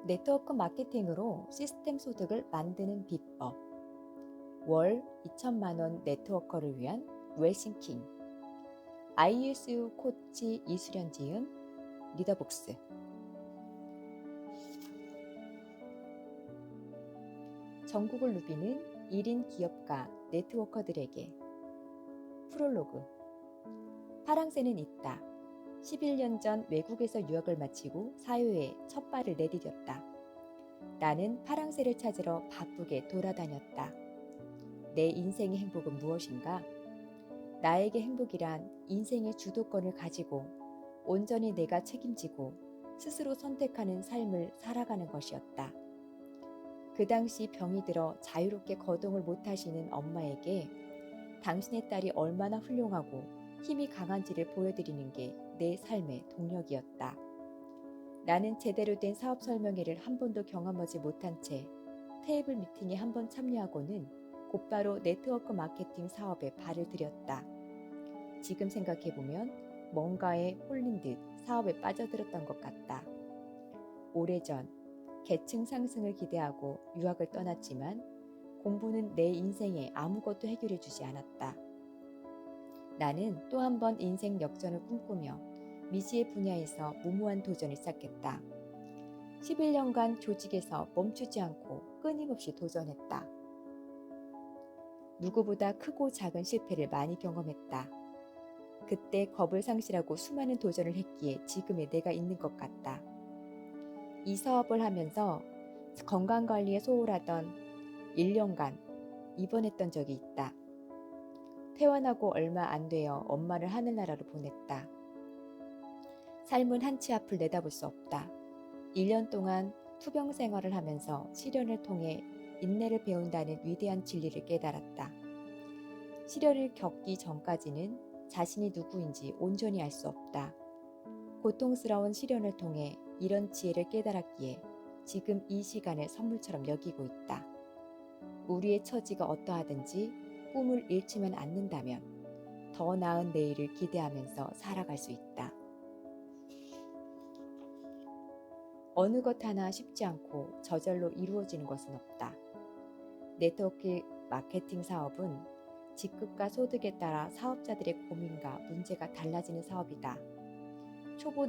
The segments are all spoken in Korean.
네트워크 마케팅으로 시스템 소득을 만드는 비법. 월 2천만 원 네트워커를 위한 웰싱킹. ISU 코치 이수련 지음 리더북스. 전국을 누비는 1인 기업가 네트워커들에게. 프롤로그. 파랑새는 있다. 11년 전 외국에서 유학을 마치고 사회에 첫 발을 내디뎠다. 나는 파랑새를 찾으러 바쁘게 돌아다녔다. 내 인생의 행복은 무엇인가? 나에게 행복이란 인생의 주도권을 가지고 온전히 내가 책임지고 스스로 선택하는 삶을 살아가는 것이었다. 그 당시 병이 들어 자유롭게 거동을 못하시는 엄마에게 당신의 딸이 얼마나 훌륭하고 힘이 강한지를 보여드리는 게 내 삶의 동력이었다. 나는 제대로 된 사업 설명회를 한 번도 경험하지 못한 채 테이블 미팅에 한 번 참여하고는 곧바로 네트워크 마케팅 사업에 발을 들였다. 지금 생각해보면 뭔가에 홀린 듯 사업에 빠져들었던 것 같다. 오래전 계층 상승을 기대하고 유학을 떠났지만 공부는 내 인생에 아무것도 해결해주지 않았다. 나는 또 한 번 인생 역전을 꿈꾸며 미지의 분야에서 무모한 도전을 시작했다. 11년간 조직에서 멈추지 않고 끊임없이 도전했다. 누구보다 크고 작은 실패를 많이 경험했다. 그때 겁을 상실하고 수많은 도전을 했기에 지금의 내가 있는 것 같다. 이 사업을 하면서 건강관리에 소홀하던 1년간 입원했던 적이 있다. 퇴원하고 얼마 안 되어 엄마를 하늘나라로 보냈다. 삶은 한치 앞을 내다볼 수 없다. 1년 동안 투병 생활을 하면서 시련을 통해 인내를 배운다는 위대한 진리를 깨달았다. 시련을 겪기 전까지는 자신이 누구인지 온전히 알 수 없다. 고통스러운 시련을 통해 이런 지혜를 깨달았기에 지금 이 시간을 선물처럼 여기고 있다. 우리의 처지가 어떠하든지 꿈을 잃지만 않는다면 더 나은 내일을 기대하면서 살아갈 수 있다. 어느 것 하나 쉽지 않고 저절로 이루어지는 것은 없다. 네트워크 마케팅 사업은 직급과 소득에 따라 사업자들의 고민과 문제가 달라지는 사업이다. 초보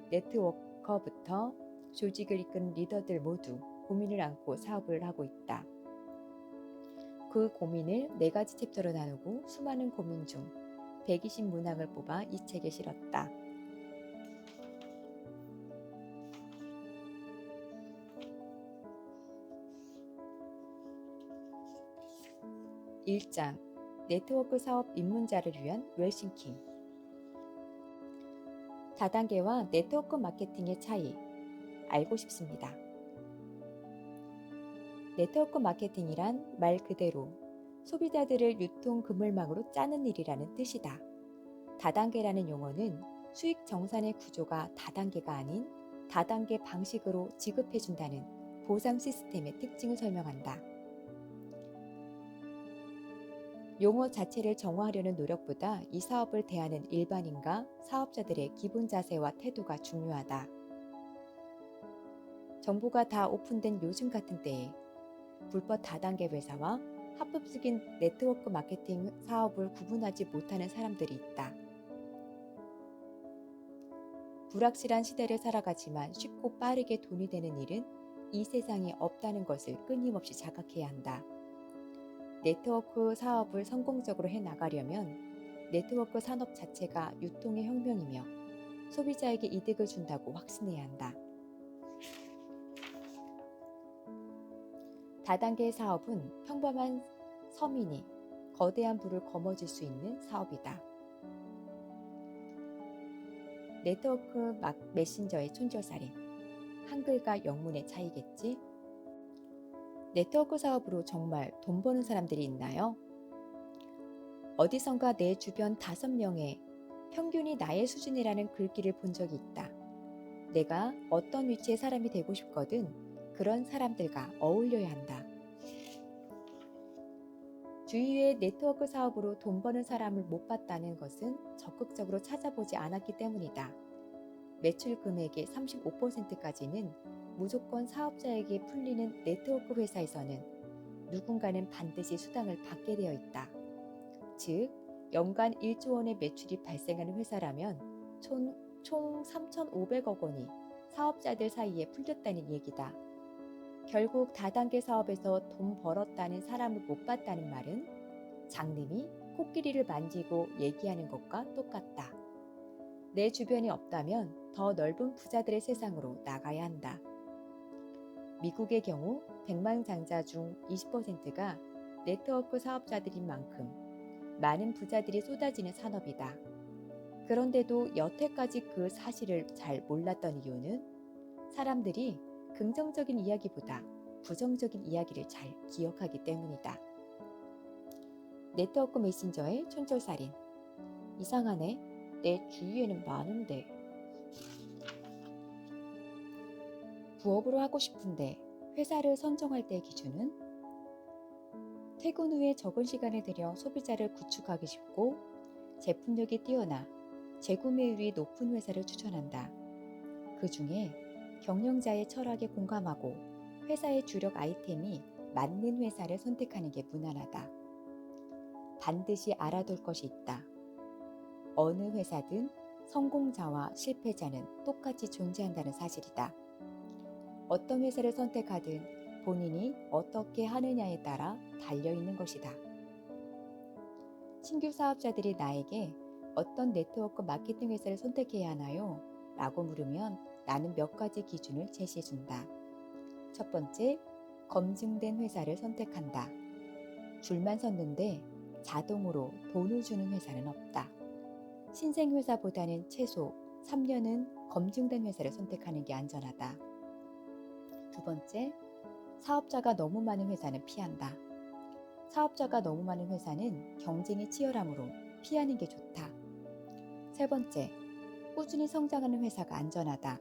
네트워커부터 조직을 이끄는 리더들 모두 고민을 안고 사업을 하고 있다. 그 고민을 4가지 챕터로 나누고 수많은 고민 중 120 문항을 뽑아 이 책에 실었다. (1장) 네트워크 사업 입문자를 위한 웰싱킹. 다단계와 네트워크 마케팅의 차이 알고 싶습니다. 네트워크 마케팅이란 말 그대로 소비자들을 유통 그물망으로 짜는 일이라는 뜻이다. 다단계라는 용어는 수익 정산의 구조가 다단계가 아닌 다단계 방식으로 지급해준다는 보상 시스템의 특징을 설명한다. 용어 자체를 정화하려는 노력보다 이 사업을 대하는 일반인과 사업자들의 기본 자세와 태도가 중요하다. 정보가 다 오픈된 요즘 같은 때에 불법 다단계 회사와 합법적인 네트워크 마케팅 사업을 구분하지 못하는 사람들이 있다. 불확실한 시대를 살아가지만 쉽고 빠르게 돈이 되는 일은 이 세상에 없다는 것을 끊임없이 자각해야 한다. 네트워크 사업을 성공적으로 해나가려면 네트워크 산업 자체가 유통의 혁명이며 소비자에게 이득을 준다고 확신해야 한다. 다단계 사업은 평범한 서민이 거대한 부를 거머쥘 수 있는 사업이다. 네트워크 메신저의 촌철살인, 한글과 영문의 차이겠지? 네트워크 사업으로 정말 돈 버는 사람들이 있나요? 어디선가 내 주변 5명의 평균이 나의 수준이라는 글귀를 본 적이 있다. 내가 어떤 위치의 사람이 되고 싶거든 그런 사람들과 어울려야 한다. 주위에 네트워크 사업으로 돈 버는 사람을 못 봤다는 것은 적극적으로 찾아보지 않았기 때문이다. 매출 금액의 35%까지는 무조건 사업자에게 풀리는 네트워크 회사에서는 누군가는 반드시 수당을 받게 되어 있다. 즉, 연간 1조 원의 매출이 발생하는 회사라면 총 3,500억 원이 사업자들 사이에 풀렸다는 얘기다. 결국 다단계 사업에서 돈 벌었다는 사람을 못 봤다는 말은 장님이 코끼리를 만지고 얘기하는 것과 똑같다. 내 주변이 없다면 더 넓은 부자들의 세상으로 나가야 한다. 미국의 경우 백만장자 중 20%가 네트워크 사업자들인 만큼 많은 부자들이 쏟아지는 산업이다. 그런데도 여태까지 그 사실을 잘 몰랐던 이유는 사람들이 긍정적인 이야기보다 부정적인 이야기를 잘 기억하기 때문이다. 네트워크 메신저의 촌철살인. 이상하네. 내 주위에는 많은데. 부업으로 하고 싶은데 회사를 선정할 때의 기준은 퇴근 후에 적은 시간을 들여 소비자를 구축하기 쉽고 제품력이 뛰어나 재구매율이 높은 회사를 추천한다. 그 중에 경영자의 철학에 공감하고 회사의 주력 아이템이 맞는 회사를 선택하는 게 무난하다. 반드시 알아둘 것이 있다. 어느 회사든 성공자와 실패자는 똑같이 존재한다는 사실이다. 어떤 회사를 선택하든 본인이 어떻게 하느냐에 따라 달려있는 것이다. 신규 사업자들이 나에게 어떤 네트워크 마케팅 회사를 선택해야 하나요? 라고 물으면 나는 몇 가지 기준을 제시해준다. 첫 번째, 검증된 회사를 선택한다. 줄만 섰는데 자동으로 돈을 주는 회사는 없다. 신생 회사보다는 최소 3년은 검증된 회사를 선택하는 게 안전하다. 두 번째, 사업자가 너무 많은 회사는 피한다. 사업자가 너무 많은 회사는 경쟁이 치열하므로 피하는 게 좋다. 세 번째, 꾸준히 성장하는 회사가 안전하다.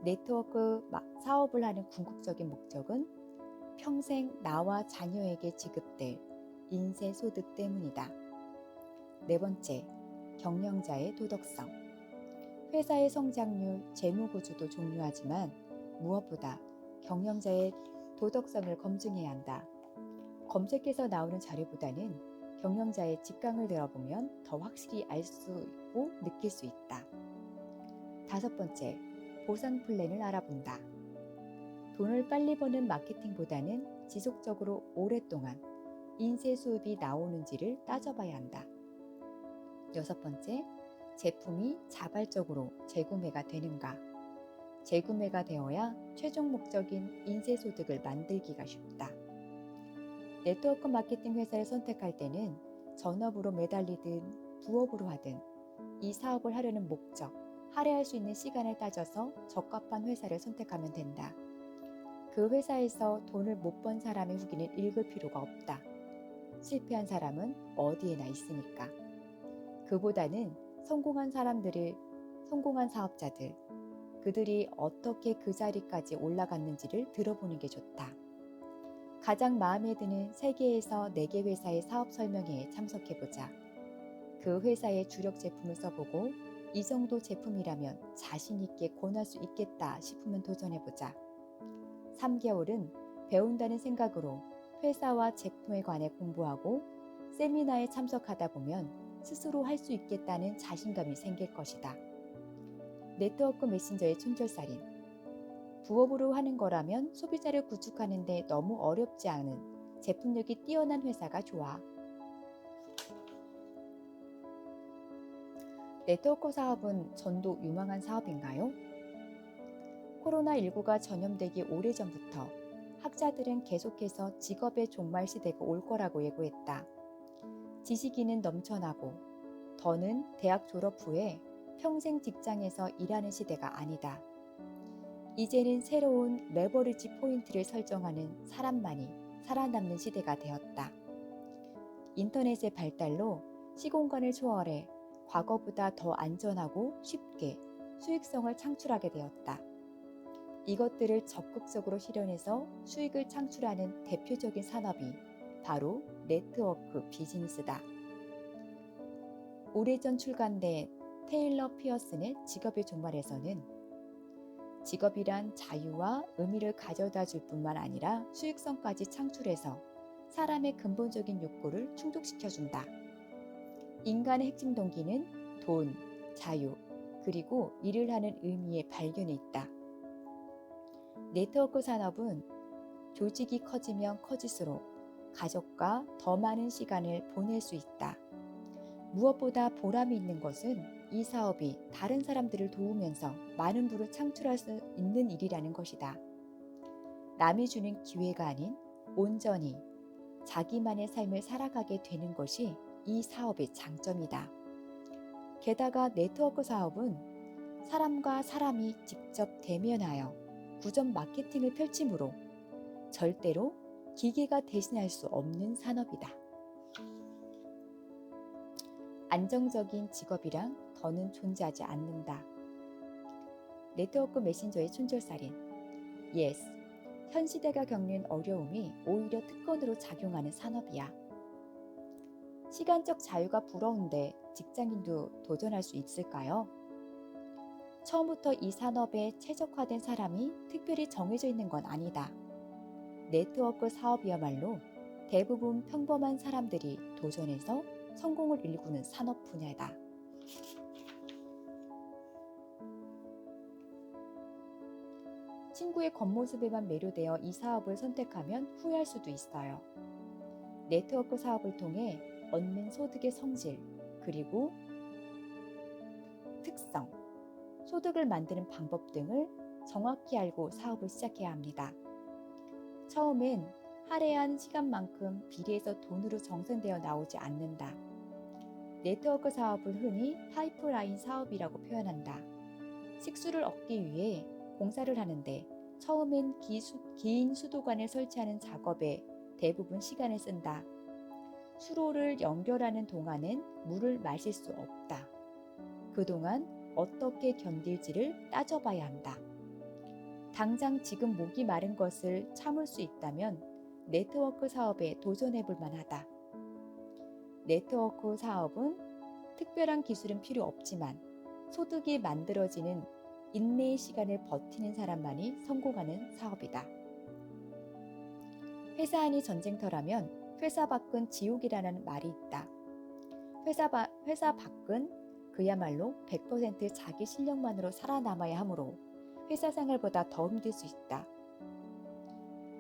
네트워크 사업을 하는 궁극적인 목적은 평생 나와 자녀에게 지급될 인세 소득 때문이다. 네 번째, 경영자의 도덕성. 회사의 성장률, 재무 구조도 중요하지만 무엇보다 경영자의 도덕성을 검증해야 한다. 검색해서 나오는 자료보다는 경영자의 직강을 들어보면 더 확실히 알 수 있고 느낄 수 있다. 다섯 번째, 보상 플랜을 알아본다. 돈을 빨리 버는 마케팅보다는 지속적으로 오랫동안 인쇄 수입이 나오는지를 따져봐야 한다. 여섯 번째, 제품이 자발적으로 재구매가 되는가. 재구매가 되어야 최종 목적인 인쇄 소득을 만들기가 쉽다. 네트워크 마케팅 회사를 선택할 때는 전업으로 매달리든 부업으로 하든 이 사업을 하려는 목적, 할애할 수 있는 시간을 따져서 적합한 회사를 선택하면 된다. 그 회사에서 돈을 못 번 사람의 후기는 읽을 필요가 없다. 실패한 사람은 어디에나 있으니까. 그보다는 성공한 사업자들, 그들이 어떻게 그 자리까지 올라갔는지를 들어보는 게 좋다. 가장 마음에 드는 3개에서 4개 회사의 사업 설명회에 참석해보자. 그 회사의 주력 제품을 써보고 이 정도 제품이라면 자신 있게 권할 수 있겠다 싶으면 도전해보자. 3개월은 배운다는 생각으로 회사와 제품에 관해 공부하고 세미나에 참석하다 보면 스스로 할 수 있겠다는 자신감이 생길 것이다. 네트워크 메신저의 촌철살인. 부업으로 하는 거라면 소비자를 구축하는데 너무 어렵지 않은 제품력이 뛰어난 회사가 좋아. 네트워크 사업은 전도 유망한 사업인가요? 코로나19가 전염되기 오래전부터 학자들은 계속해서 직업의 종말 시대가 올 거라고 예고했다. 지식인은 넘쳐나고 더는 대학 졸업 후에 평생 직장에서 일하는 시대가 아니다. 이제는 새로운 레버리지 포인트를 설정하는 사람만이 살아남는 시대가 되었다. 인터넷의 발달로 시공간을 초월해 과거보다 더 안전하고 쉽게 수익성을 창출하게 되었다. 이것들을 적극적으로 실현해서 수익을 창출하는 대표적인 산업이 바로 네트워크 비즈니스다. 오래전 출간된 테일러 피어슨의 직업의 종말에서는 직업이란 자유와 의미를 가져다 줄 뿐만 아니라 수익성까지 창출해서 사람의 근본적인 욕구를 충족시켜준다. 인간의 핵심 동기는 돈, 자유, 그리고 일을 하는 의미의 발견에 있다. 네트워크 산업은 조직이 커지면 커질수록 가족과 더 많은 시간을 보낼 수 있다. 무엇보다 보람이 있는 것은 이 사업이 다른 사람들을 도우면서 많은 부를 창출할 수 있는 일이라는 것이다. 남이 주는 기회가 아닌 온전히 자기만의 삶을 살아가게 되는 것이 이 사업의 장점이다. 게다가 네트워크 사업은 사람과 사람이 직접 대면하여 구전 마케팅을 펼치므로 절대로 기계가 대신할 수 없는 산업이다. 안정적인 직업이랑 더는 존재하지 않는다. 네트워크 메신저의 촌철살인. Yes, 현 시대가 겪는 어려움이 오히려 특권으로 작용하는 산업이야. 시간적 자유가 부러운데 직장인도 도전할 수 있을까요? 처음부터 이 산업에 최적화된 사람이 특별히 정해져 있는 건 아니다. 네트워크 사업이야말로 대부분 평범한 사람들이 도전해서 성공을 일구는 산업 분야다. 친구의 겉모습에만 매료되어 이 사업을 선택하면 후회할 수도 있어요. 네트워크 사업을 통해 얻는 소득의 성질, 그리고 특성, 소득을 만드는 방법 등을 정확히 알고 사업을 시작해야 합니다. 처음엔 할애한 시간만큼 비례해서 돈으로 정산되어 나오지 않는다. 네트워크 사업을 흔히 파이프라인 사업이라고 표현한다. 식수를 얻기 위해 공사를 하는데 처음엔 긴 수도관을 설치하는 작업에 대부분 시간을 쓴다. 수로를 연결하는 동안엔 물을 마실 수 없다. 그동안 어떻게 견딜지를 따져봐야 한다. 당장 지금 목이 마른 것을 참을 수 있다면 네트워크 사업에 도전해볼 만하다. 네트워크 사업은 특별한 기술은 필요 없지만 소득이 만들어지는 인내의 시간을 버티는 사람만이 성공하는 사업이다. 회사 안이 전쟁터라면 회사 밖은 지옥이라는 말이 있다. 회사 밖은 그야말로 100% 자기 실력만으로 살아남아야 하므로 회사 생활보다 더 힘들 수 있다.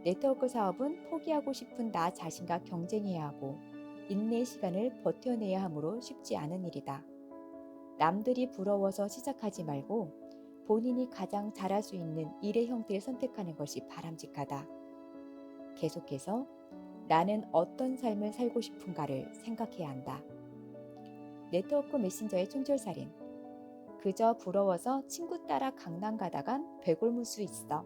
네트워크 사업은 포기하고 싶은 나 자신과 경쟁해야 하고 인내의 시간을 버텨내야 하므로 쉽지 않은 일이다. 남들이 부러워서 시작하지 말고 본인이 가장 잘할 수 있는 일의 형태를 선택하는 것이 바람직하다. 계속해서 나는 어떤 삶을 살고 싶은가를 생각해야 한다. 네트워크 메신저의 촌철살인. 그저 부러워서 친구 따라 강남 가다간 배골물 수 있어.